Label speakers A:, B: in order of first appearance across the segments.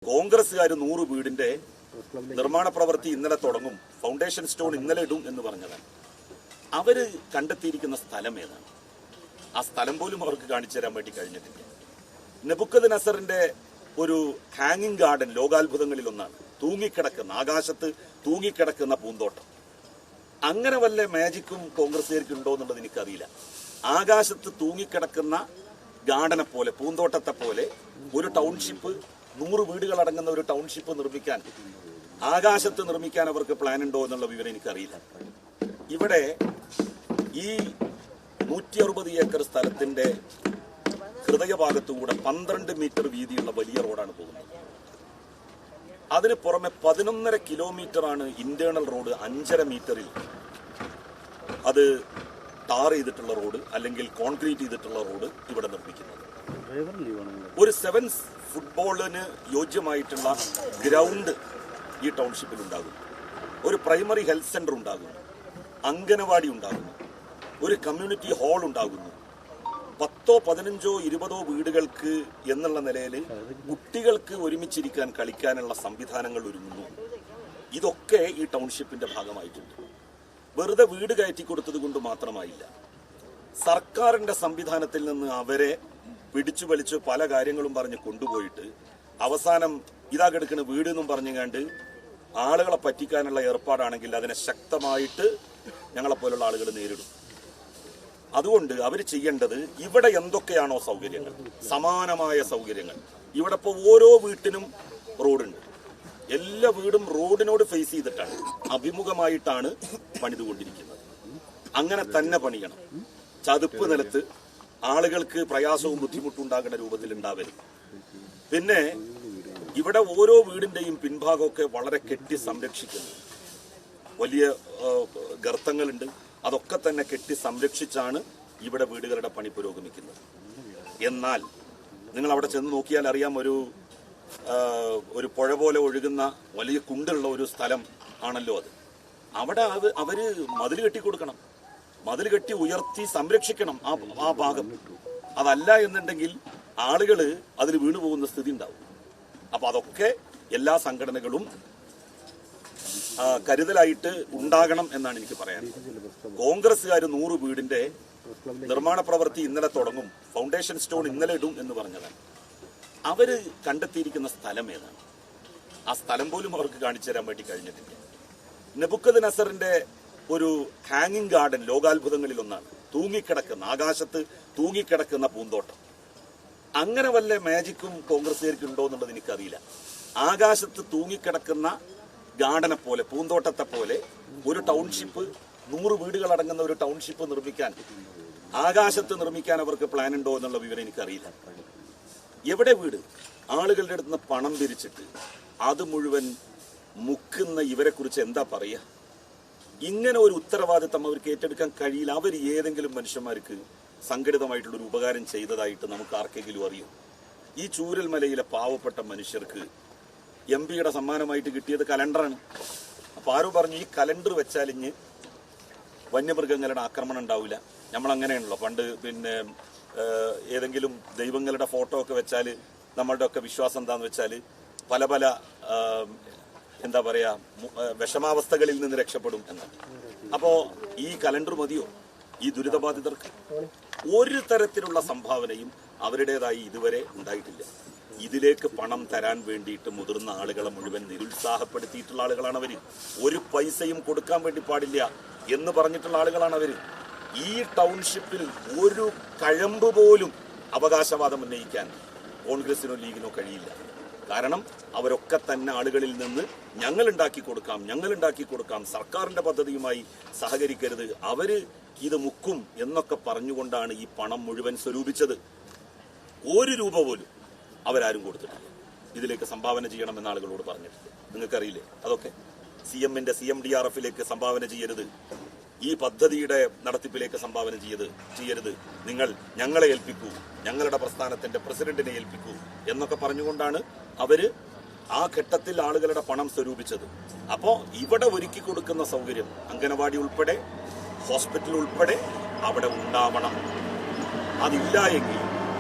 A: കോൺഗ്രസ്സുകാർ 100 വീടിന്റെ നിർമ്മാണ പ്രവൃത്തി ഇന്നലെ തുടങ്ങും, ഫൗണ്ടേഷൻ സ്റ്റോൺ ഇന്നലെ ഇടും എന്ന് പറഞ്ഞതാണ്. അവര് കണ്ടെത്തിയിരിക്കുന്ന സ്ഥലം ഏതാണ്? ആ സ്ഥലം പോലും അവർക്ക് കാണിച്ചു തരാൻ വേണ്ടി കഴിഞ്ഞിട്ടില്ല. നെബുക്കദ്നസറിന്റെ ഒരു ഹാങ്ങിങ് ഗാർഡൻ ലോകാത്ഭുതങ്ങളിൽ ഒന്നാണ്. തൂങ്ങിക്കിടക്കുന്ന, ആകാശത്ത് തൂങ്ങിക്കിടക്കുന്ന പൂന്തോട്ടം. അങ്ങനെ വല്ല മാജിക്കും കോൺഗ്രസ്സുകാർക്ക് ഉണ്ടോ എന്നുള്ളത് എനിക്കറിയില്ല. ആകാശത്ത് തൂങ്ങിക്കിടക്കുന്ന ഗാർഡനെ പോലെ, പൂന്തോട്ടത്തെ പോലെ ഒരു ടൗൺഷിപ്പ്, 100 വീടുകൾ അടങ്ങുന്ന ഒരു ടൗൺഷിപ്പ് നിർമ്മിക്കാൻ, ആകാശത്ത് നിർമ്മിക്കാൻ അവർക്ക് പ്ലാൻ ഉണ്ടോ എന്നുള്ള വിവരം എനിക്കറിയില്ല. ഇവിടെ ഈ 160 ഏക്കർ സ്ഥലത്തിന്റെ ഹൃദയഭാഗത്തുകൂടെ 12 മീറ്റർ വീതിയുള്ള വലിയ റോഡാണ് പോകുന്നത്. അതിന് പുറമെ 11.5 കിലോമീറ്ററാണ് ഇന്റേണൽ റോഡ്. 5.5 മീറ്ററിൽ അത് ടാർ ചെയ്തിട്ടുള്ള റോഡ് അല്ലെങ്കിൽ കോൺക്രീറ്റ് ചെയ്തിട്ടുള്ള റോഡ് ഇവിടെ നിർമ്മിക്കുന്നത്. ഒരു 7 ഫുട്ബോളിന് യോജ്യമായിട്ടുള്ള ഗ്രൗണ്ട് ഈ ടൗൺഷിപ്പിൽ ഉണ്ടാകും. ഒരു പ്രൈമറി ഹെൽത്ത് സെന്റർ ഉണ്ടാകുന്നു, അംഗനവാടി ഉണ്ടാകുന്നു, ഒരു കമ്മ്യൂണിറ്റി ഹാൾ ഉണ്ടാകുന്നു. 10, 15, 20 വീടുകൾക്ക് എന്നുള്ള നിലയിൽ കുട്ടികൾക്ക് ഒരുമിച്ചിരിക്കാൻ, കളിക്കാനുള്ള സംവിധാനങ്ങൾ ഒരുങ്ങുന്നു. ഇതൊക്കെ ഈ ടൗൺഷിപ്പിന്റെ ഭാഗമായിട്ടുണ്ട്. വെറുതെ വീട് കയറ്റി കൊടുത്തത് കൊണ്ട് മാത്രമായില്ല. സർക്കാരിന്റെ സംവിധാനത്തിൽ നിന്ന് അവരെ പിടിച്ചു വലിച്ചു പല കാര്യങ്ങളും പറഞ്ഞ് കൊണ്ടുപോയിട്ട് അവസാനം ഇതാ കിടക്കുന്ന വീട് എന്നും പറഞ്ഞുകൊണ്ട് ആളുകളെ പറ്റിക്കാനുള്ള ഏർപ്പാടാണെങ്കിൽ അതിനെ ശക്തമായിട്ട് ഞങ്ങളെപ്പോലുള്ള ആളുകൾ നേരിടും. അതുകൊണ്ട് അവർ ചെയ്യേണ്ടത്, ഇവിടെ എന്തൊക്കെയാണോ സൗകര്യങ്ങൾ, സമാനമായ സൗകര്യങ്ങൾ, ഇവിടെ ഇപ്പോൾ ഓരോ വീട്ടിനും റോഡുണ്ട്. എല്ലാ വീടും റോഡിനോട് ഫേസ് ചെയ്തിട്ടാണ്, അഭിമുഖമായിട്ടാണ് പണിതുകൊണ്ടിരിക്കുന്നത്. അങ്ങനെ തന്നെ പണിയണം. ചതുപ്പ് നിലത്ത് ആളുകൾക്ക് പ്രയാസവും ബുദ്ധിമുട്ടും ഉണ്ടാകുന്ന രൂപത്തിൽ ഉണ്ടാവരുത്. പിന്നെ ഇവിടെ ഓരോ വീടിന്റെയും പിൻഭാഗമൊക്കെ വളരെ കെട്ടി സംരക്ഷിക്കുന്നു. വലിയ ഗർത്തങ്ങളുണ്ട്. അതൊക്കെ തന്നെ കെട്ടി സംരക്ഷിച്ചാണ് ഇവിടെ വീടുകളുടെ പണി പുരോഗമിക്കുന്നത്. എന്നാൽ നിങ്ങൾ അവിടെ ചെന്ന് നോക്കിയാൽ അറിയാം, ഒരു പുഴ പോലെ ഒഴുകുന്ന വലിയ കുണ്ടുള്ള ഒരു സ്ഥലം ആണല്ലോ അത്. അവിടെ അവര് മതിൽ കെട്ടിക്കൊടുക്കണം, മതിൽ കെട്ടി ഉയർത്തി സംരക്ഷിക്കണം ആ ഭാഗം. അതല്ല എന്നുണ്ടെങ്കിൽ ആളുകൾ അതിൽ വീണു പോകുന്ന സ്ഥിതി ഉണ്ടാവും. അപ്പൊ അതൊക്കെ എല്ലാ സംഘടനകളും കരുതലായിട്ട് ഉണ്ടാകണം എന്നാണ് എനിക്ക് പറയാനുള്ളത്. കോൺഗ്രസ്സുകാർ 100 വീടിന്റെ നിർമ്മാണ പ്രവൃത്തി ഇന്നലെ തുടങ്ങും, ഫൗണ്ടേഷൻ സ്റ്റോൺ ഇന്നലെ ഇടും എന്ന് പറഞ്ഞതാണ്. അവര് കണ്ടെത്തിയിരിക്കുന്ന സ്ഥലം ഏതാണ്? ആ സ്ഥലം പോലും അവർക്ക് കാണിച്ചു തരാൻ വേണ്ടി കഴിഞ്ഞിട്ടില്ല. നെബുക്കദ്നസറിന്റെ ഒരു ഹാങ്ങിങ് ഗാർഡൻ ലോകാത്ഭുതങ്ങളിൽ ഒന്നാണ്. തൂങ്ങിക്കിടക്കുന്ന, ആകാശത്ത് തൂങ്ങിക്കിടക്കുന്ന പൂന്തോട്ടം. അങ്ങനെ വല്ല മാജിക്കും കോൺഗ്രസ്സുകാർക്ക് ഉണ്ടോ എന്നുള്ളത് എനിക്കറിയില്ല. ആകാശത്ത് തൂങ്ങിക്കിടക്കുന്ന ഗാർഡനെ പോലെ, പൂന്തോട്ടത്തെ പോലെ ഒരു ടൗൺഷിപ്പ്, 100 വീടുകൾ അടങ്ങുന്ന ഒരു ടൗൺഷിപ്പ് നിർമ്മിക്കാൻ, ആകാശത്ത് നിർമ്മിക്കാൻ അവർക്ക് പ്ലാൻ ഉണ്ടോ എന്നുള്ള വിവരം എനിക്കറിയില്ല. എവിടെ വീട്? ആളുകളുടെ അടുത്ത് നിന്ന് പണം പിരിച്ചിട്ട് അത് മുഴുവൻ മുക്കുന്ന ഇവരെ കുറിച്ച് എന്താ പറയുക? ഇങ്ങനെ ഒരു ഉത്തരവാദിത്തം അവർക്ക് ഏറ്റെടുക്കാൻ കഴിയില്ല. അവർ ഏതെങ്കിലും മനുഷ്യന്മാർക്ക് സംഘടിതമായിട്ടുള്ളൊരു ഉപകാരം ചെയ്തതായിട്ട് നമുക്ക് ആർക്കെങ്കിലും അറിയോ? ഈ ചൂരൽമലയിലെ പാവപ്പെട്ട മനുഷ്യർക്ക് MP-യുടെ സമ്മാനമായിട്ട് കിട്ടിയത് കലണ്ടറാണ്. അപ്പൊ ആരോ പറഞ്ഞു, ഈ കലണ്ടർ വെച്ചാൽ ഇഞ്ഞ് വന്യമൃഗങ്ങളുടെ ആക്രമണം ഉണ്ടാവില്ല. നമ്മളങ്ങനെയാണല്ലോ പണ്ട്. പിന്നെ ഏതെങ്കിലും ദൈവങ്ങളുടെ ഫോട്ടോ ഒക്കെ വെച്ചാൽ നമ്മളുടെ ഒക്കെ വിശ്വാസം എന്താന്ന് വെച്ചാൽ പല പല എന്താ പറയാ വിഷമാവസ്ഥകളിൽ നിന്ന് രക്ഷപ്പെടും എന്നാണ്. അപ്പോ ഈ കലണ്ടർ മതിയോ ഈ ദുരിതബാധിതർക്ക്? ഒരു തരത്തിലുള്ള സംഭാവനയും അവരുടേതായി ഇതുവരെ ഉണ്ടായിട്ടില്ല. ഇതിലേക്ക് പണം തരാൻ വേണ്ടിയിട്ട് മുതിർന്ന ആളുകളെ മുഴുവൻ നിരുത്സാഹപ്പെടുത്തിയിട്ടുള്ള ആളുകളാണ് അവര്. ഒരു പൈസയും കൊടുക്കാൻ വേണ്ടി പാടില്ല എന്ന് പറഞ്ഞിട്ടുള്ള ആളുകളാണ് അവര്. ഈ ടൗൺഷിപ്പിൽ ഒരു കഴമ്പ് പോലും അവകാശവാദം ഉന്നയിക്കാൻ കോൺഗ്രസിനോ ലീഗിനോ കഴിയില്ല. കാരണം അവരൊക്കെ തന്നെ ആളുകളിൽ നിന്ന് ഞങ്ങൾ ഉണ്ടാക്കി കൊടുക്കാം, സർക്കാരിന്റെ പദ്ധതിയുമായി സഹകരിക്കരുത്, അവര് ഇത് മുക്കും എന്നൊക്കെ പറഞ്ഞുകൊണ്ടാണ് ഈ പണം മുഴുവൻ സ്വരൂപിച്ചത്. 1 രൂപ പോലും അവരാരും കൊടുത്തിട്ടില്ല. ഇതിലേക്ക് സംഭാവന ചെയ്യണമെന്ന് ആളുകളോട് പറഞ്ഞിട്ടില്ല. നിങ്ങൾക്കറിയില്ലേ അതൊക്കെ? CMന്റെ CMDRFിലേക്ക് സംഭാവന ചെയ്യരുത്, ഈ പദ്ധതിയുടെ നടത്തിപ്പിലേക്ക് സംഭാവന ചെയ്യരുത്, നിങ്ങൾ ഞങ്ങളെ ഏൽപ്പിക്കൂ, ഞങ്ങളുടെ പ്രസ്ഥാനത്തിന്റെ പ്രസിഡന്റിനെ ഏൽപ്പിക്കൂ എന്നൊക്കെ പറഞ്ഞുകൊണ്ടാണ് അവര് ആ ഘട്ടത്തിൽ ആളുകളുടെ പണം സ്വരൂപിച്ചത്. അപ്പോ ഇവിടെ ഒരുക്കി കൊടുക്കുന്ന സൗകര്യം അംഗനവാടി ഉൾപ്പെടെ, ഹോസ്പിറ്റൽ ഉൾപ്പെടെ അവിടെ ഉണ്ടാവണം. അതില്ല എങ്കിൽ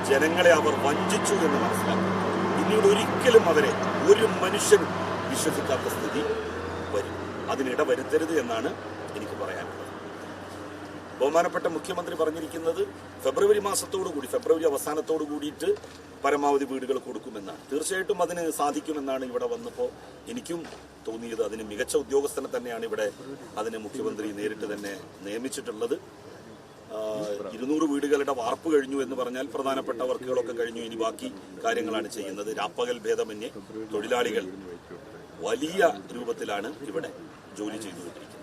A: ജനങ്ങളെ അവർ വഞ്ചിച്ചു എന്ന് മനസ്സിലാക്കും. പിന്നീട് ഒരിക്കലും അവരെ ഒരു മനുഷ്യനും വിശ്വസിക്കാത്ത സ്ഥിതി വരും. അതിനിട വരുത്തരുത് എന്നാണ് എനിക്ക് പറയാനുള്ളത്. ബഹുമാനപ്പെട്ട മുഖ്യമന്ത്രി പറഞ്ഞിരിക്കുന്നത് ഫെബ്രുവരി മാസത്തോടുകൂടി, ഫെബ്രുവരി അവസാനത്തോടു കൂടിയിട്ട് പരമാവധി വീടുകൾ കൊടുക്കുമെന്നാണ്. തീർച്ചയായിട്ടും അതിന് സാധിക്കുമെന്നാണ് ഇവിടെ വന്നപ്പോൾ എനിക്കും തോന്നിയത്. അതിന് മികച്ച ഉദ്യോഗസ്ഥനെ തന്നെയാണ് ഇവിടെ അതിന് മുഖ്യമന്ത്രി നേരിട്ട് തന്നെ നിയമിച്ചിട്ടുള്ളത്. 200 വീടുകളുടെ വാർപ്പ് കഴിഞ്ഞു എന്ന് പറഞ്ഞാൽ പ്രധാനപ്പെട്ട വർക്കുകളൊക്കെ കഴിഞ്ഞു. ഇനി ബാക്കി കാര്യങ്ങളാണ് ചെയ്യുന്നത്. രാപ്പകൽ ഭേദമന്യേ തൊഴിലാളികൾ വലിയ രൂപത്തിലാണ് ഇവിടെ ജോലി ചെയ്തുകൊണ്ടിരിക്കുന്നത്.